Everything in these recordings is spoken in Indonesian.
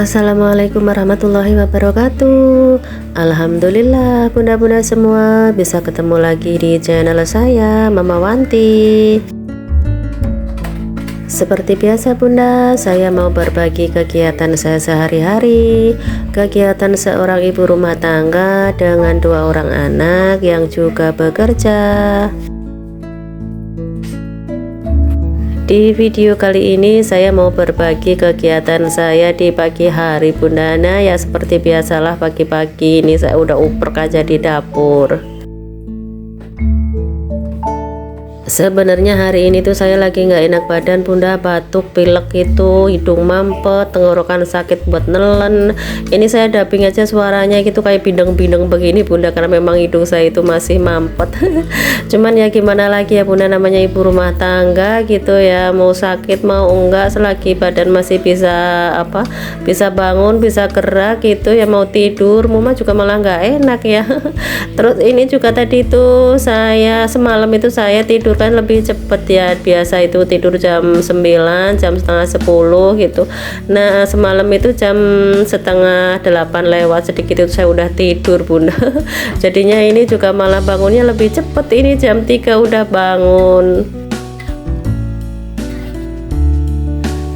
Assalamualaikum warahmatullahi wabarakatuh. Alhamdulillah bunda-bunda semua bisa ketemu lagi di channel saya Mama Wanti. Seperti biasa bunda, saya mau berbagi kegiatan saya sehari-hari, kegiatan seorang ibu rumah tangga dengan 2 orang anak yang juga bekerja. Di video kali ini saya mau berbagi kegiatan saya di pagi hari bunda. Nah ya seperti biasalah pagi-pagi ini saya udah uprek aja di dapur. Sebenarnya hari ini tuh saya lagi nggak enak badan bunda, batuk, pilek itu, hidung mampet, tenggorokan sakit buat nelen. Ini saya dubbing aja suaranya gitu kayak bindeng-bindeng begini bunda, karena memang hidung saya itu masih mampet. Cuman ya gimana lagi ya bunda, namanya ibu rumah tangga gitu ya, mau sakit mau enggak selagi badan masih bisa bangun, bisa gerak gitu ya, mau tidur mama juga malah nggak enak ya. Terus ini juga tadi itu saya semalam itu saya tidur kan lebih cepet ya, biasa itu tidur jam 9, jam setengah 10 gitu. Nah semalam itu jam setengah 8 lewat sedikit itu saya udah tidur bunda. Jadinya ini juga malah bangunnya lebih cepet, ini jam 3 udah bangun.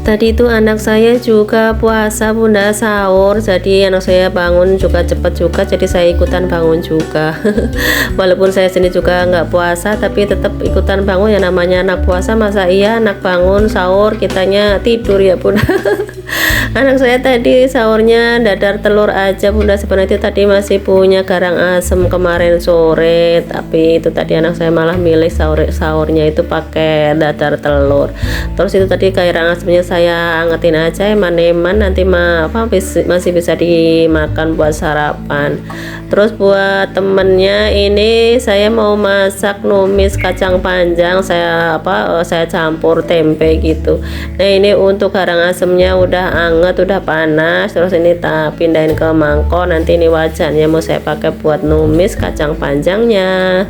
Tadi itu anak saya juga puasa bunda, sahur, jadi anak saya bangun juga cepet juga, jadi saya ikutan bangun juga. Walaupun saya sendiri juga nggak puasa tapi tetap ikutan bangun, ya namanya anak puasa masa iya anak bangun sahur kitanya tidur ya bunda. Anak saya tadi sahurnya dadar telur aja bunda, sebenarnya itu tadi masih punya garang asem kemarin sore, tapi itu tadi anak saya malah milih sahurnya itu pakai dadar telur. Terus itu tadi garang asemnya saya angetin aja eman-eman, nanti masih bisa dimakan buat sarapan. Terus buat temennya ini saya mau masak numis kacang panjang, saya campur tempe gitu. Nah ini untuk garang asemnya udah anget, udah panas. Terus ini tak pindahin ke mangkok, nanti ini wajannya mau saya pakai buat numis kacang panjangnya.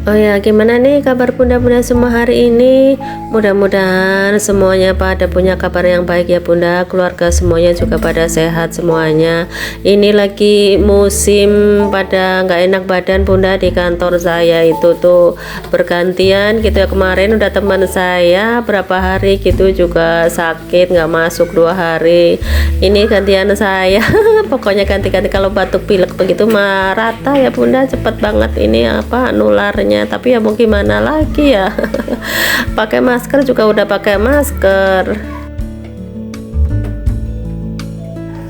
Oh ya, gimana nih kabar bunda-bunda semua hari ini? Mudah-mudahan semuanya pada punya kabar yang baik ya bunda, keluarga semuanya juga pada sehat semuanya. Ini lagi musim pada nggak enak badan bunda, di kantor saya itu tuh bergantian gitu ya. Kemarin udah teman saya berapa hari gitu juga sakit nggak masuk 2 hari. Ini gantian saya. Pokoknya ganti-ganti, kalau batuk pilek begitu mah rata ya bunda, cepet banget ini nularnya. Tapi ya mau gimana lagi ya. Pakai masker juga udah pakai masker.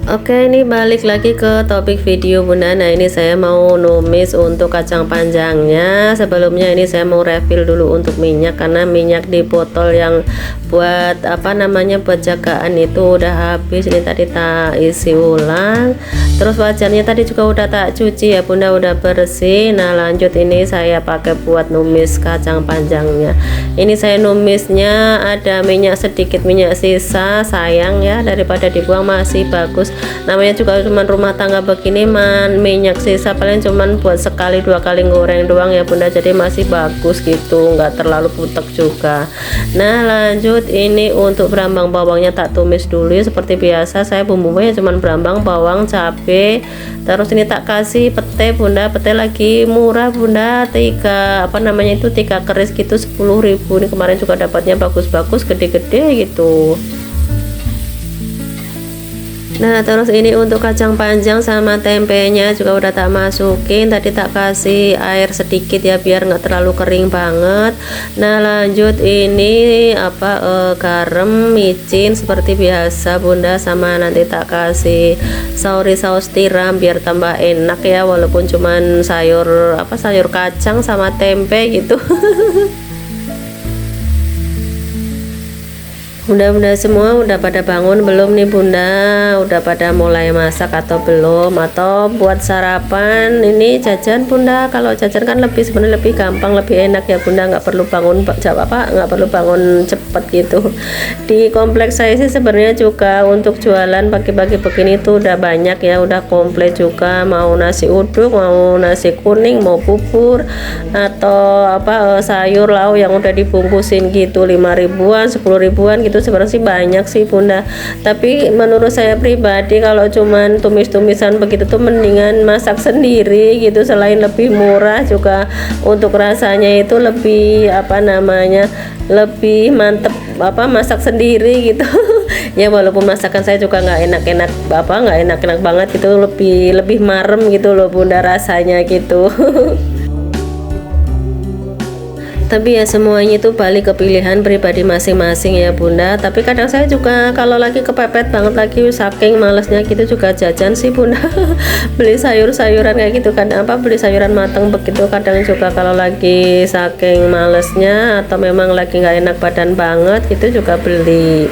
Oke, ini balik lagi ke topik video bunda. Nah ini saya mau numis untuk kacang panjangnya. Sebelumnya ini saya mau refill dulu untuk minyak, karena minyak di botol yang buat buat jagaan itu udah habis. Ini tadi tak isi ulang. Terus wajannya tadi juga udah tak cuci ya bunda, udah bersih. Nah lanjut ini saya pakai buat numis kacang panjangnya. Ini saya numisnya ada minyak sedikit, minyak sisa, sayang ya, daripada dibuang masih bagus. Namanya juga cuman rumah tangga begini, minyak sisa paling cuman buat sekali 2 kali goreng doang ya bunda, jadi masih bagus gitu, nggak terlalu putek juga. Nah lanjut ini untuk berambang bawangnya tak tumis dulu ya, seperti biasa saya bumbunya cuman berambang bawang cabe. Terus ini tak kasih pete bunda, pete lagi murah bunda, 3 keris gitu 10.000. Ini kemarin juga dapatnya bagus-bagus, gede-gede gitu. Nah terus ini untuk kacang panjang sama tempenya juga udah tak masukin, tadi tak kasih air sedikit ya biar nggak terlalu kering banget. Nah lanjut ini garam, micin seperti biasa bunda, sama nanti tak kasih saus tiram biar tambah enak ya, walaupun cuman sayur kacang sama tempe gitu. Bunda-bunda semua udah pada bangun belum nih bunda? Udah pada mulai masak atau belum? Atau buat sarapan ini jajan bunda? Kalau jajan kan sebenarnya lebih gampang, lebih enak ya bunda, nggak perlu bangun nggak perlu bangun cepet gitu. Di kompleks saya sih sebenarnya juga untuk jualan pagi-pagi begini tuh udah banyak ya, udah komplit juga, mau nasi uduk, mau nasi kuning, mau bubur, atau sayur lauk yang udah dibungkusin gitu 5 ribuan 10 ribuan gitu. itu sebenarnya sih banyak sih Bunda, tapi menurut saya pribadi kalau cuman tumis-tumisan begitu tuh mendingan masak sendiri gitu. Selain lebih murah juga untuk rasanya itu lebih apa namanya, lebih mantep apa masak sendiri gitu. Ya walaupun masakan saya juga nggak enak-enak nggak enak-enak banget gitu, lebih marem gitu loh Bunda rasanya gitu. Tapi ya semuanya itu balik ke pilihan pribadi masing-masing ya Bunda. Tapi kadang saya juga kalau lagi kepepet banget lagi saking malesnya gitu juga jajan sih Bunda. Beli sayur-sayuran kayak gitu kan, beli sayuran matang begitu kadang juga kalau lagi saking malesnya atau memang lagi nggak enak badan banget gitu juga beli.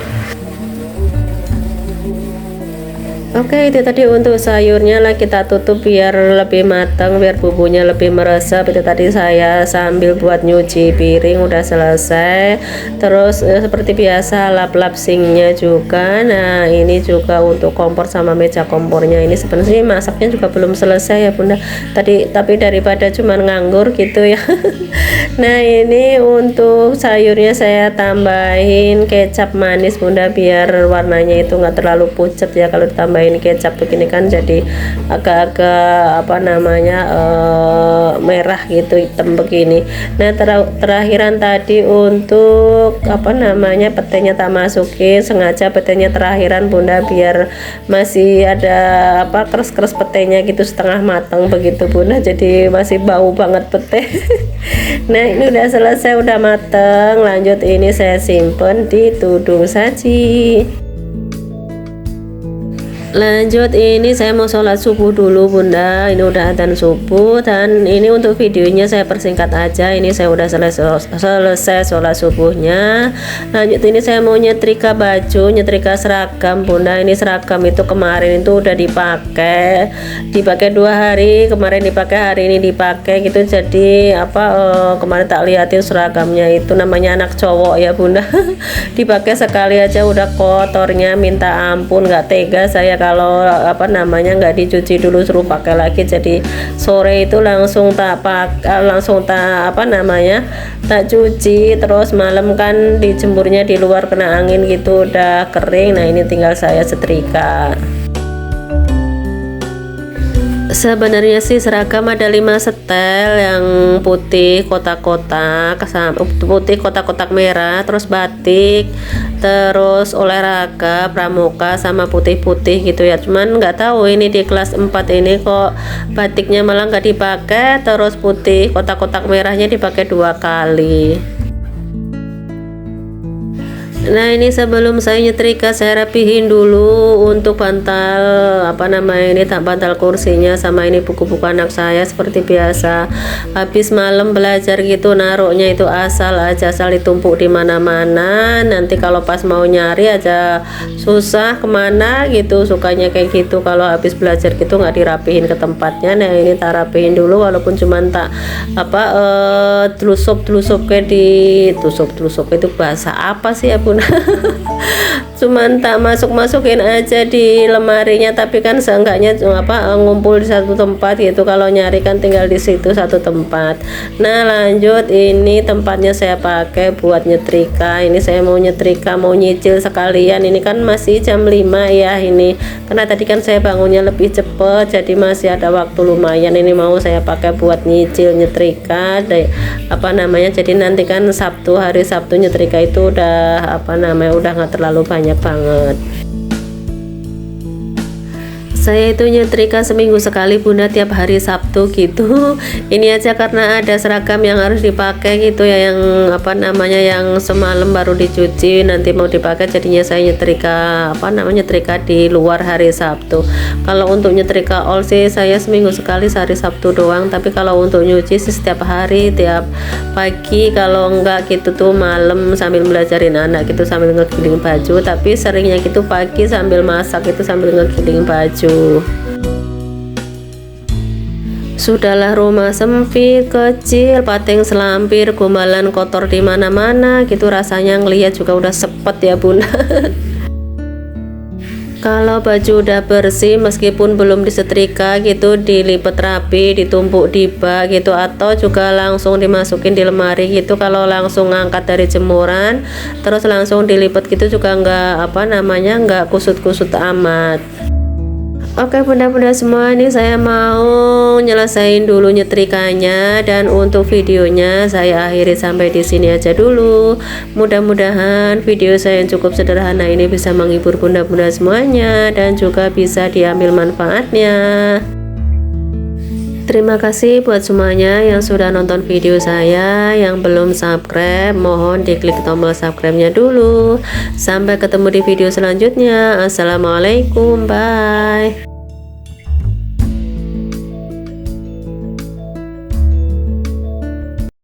Oke, itu tadi untuk sayurnya lah kita tutup biar lebih matang, biar bumbunya lebih meresap. Itu tadi saya sambil buat nyuci piring udah selesai. Terus seperti biasa lap-lap sinknya juga. Nah ini juga untuk kompor sama meja kompornya, ini sebenarnya masaknya juga belum selesai ya Bunda tapi daripada cuman nganggur gitu ya. Nah ini untuk sayurnya saya tambahin kecap manis Bunda, biar warnanya itu nggak terlalu pucat ya. Kalau ditambahin kecap begini kan jadi agak-agak apa namanya merah gitu, hitam begini. Nah terakhiran tadi untuk apa namanya petenya tak masukin, sengaja petenya terakhiran Bunda biar masih ada apa keras-keras petenya gitu setengah matang begitu Bunda, jadi masih bau banget pete. Nah ini udah selesai, udah mateng. Lanjut ini saya simpen di tudung saji. Lanjut ini saya mau sholat subuh dulu Bunda, ini udah adzan subuh. Dan ini untuk videonya saya persingkat aja, ini saya udah selesai sholat subuhnya. Lanjut ini saya mau nyetrika baju, nyetrika seragam Bunda. Ini seragam itu kemarin itu udah dipakai 2 hari, kemarin dipakai, hari ini dipakai gitu. Jadi kemarin tak liatin seragamnya itu namanya anak cowok ya Bunda. Dipakai sekali aja udah kotornya minta ampun, nggak tega saya kalau nggak dicuci dulu suruh pakai lagi. Jadi sore itu langsung tak cuci, terus malam kan dijemurnya di luar kena angin gitu udah kering. Nah ini tinggal saya setrika. Sebenarnya sih seragam ada 5 setel, yang putih kotak-kotak, putih kotak-kotak merah, terus batik, terus olahraga, pramuka, sama putih-putih gitu ya. Cuman nggak tahu ini di kelas 4 ini kok batiknya malah nggak dipakai, terus putih kotak-kotak merahnya dipakai 2 kali. Nah ini sebelum saya nyetrika saya rapihin dulu untuk bantal bantal kursinya sama ini buku-buku anak saya. Seperti biasa habis malam belajar gitu naruhnya itu asal ditumpuk di mana-mana, nanti kalau pas mau nyari aja susah kemana gitu, sukanya kayak gitu kalau habis belajar gitu nggak dirapihin ke tempatnya. Nah ini tak rapihin dulu walaupun cuman tak telusup kayak tusuk itu bahasa apa sih ya Bunda. Cuman tak masukin aja di lemarinya, tapi kan seenggaknya ngumpul di satu tempat gitu. Kalau nyari kan tinggal di situ satu tempat. Nah lanjut ini tempatnya saya pakai buat nyetrika. Ini saya mau nyetrika, mau nyicil sekalian. Ini kan masih jam 5 ya ini, karena tadi kan saya bangunnya lebih cepet jadi masih ada waktu lumayan. Ini mau saya pakai buat nyicil nyetrika jadi nanti kan hari Sabtu nyetrika itu udah udah nggak terlalu banyak banget. Saya itu nyetrika seminggu sekali Bunda, tiap hari Sabtu gitu. Ini aja karena ada seragam yang harus dipakai gitu ya, yang yang semalam baru dicuci nanti mau dipakai, jadinya saya nyetrika nyetrika di luar hari Sabtu. Kalau untuk nyetrika all sih saya seminggu sekali sehari Sabtu doang, tapi kalau untuk nyuci sih setiap hari, tiap pagi, kalau enggak gitu tuh malam sambil belajarin anak gitu sambil ngegiling baju. Tapi seringnya gitu pagi sambil masak itu sambil ngegiling baju. Sudahlah rumah sempit, kecil, pateng selampir, gombalan kotor di mana-mana gitu, rasanya ngelihat juga udah sepet ya Bunda. Kalau baju udah bersih meskipun belum disetrika gitu, dilipat rapi, ditumpuk di bak gitu, atau juga langsung dimasukin di lemari gitu. Kalau langsung ngangkat dari jemuran terus langsung dilipat gitu juga nggak kusut-kusut amat. Oke bunda-bunda semua, ini saya mau nyelesain dulu nyetrikanya, dan untuk videonya saya akhiri sampai di sini aja dulu. Mudah-mudahan video saya yang cukup sederhana ini bisa menghibur bunda-bunda semuanya dan juga bisa diambil manfaatnya. Terima kasih buat semuanya yang sudah nonton video saya. Yang belum subscribe, mohon diklik tombol subscribe-nya dulu. Sampai ketemu di video selanjutnya. Assalamualaikum, bye.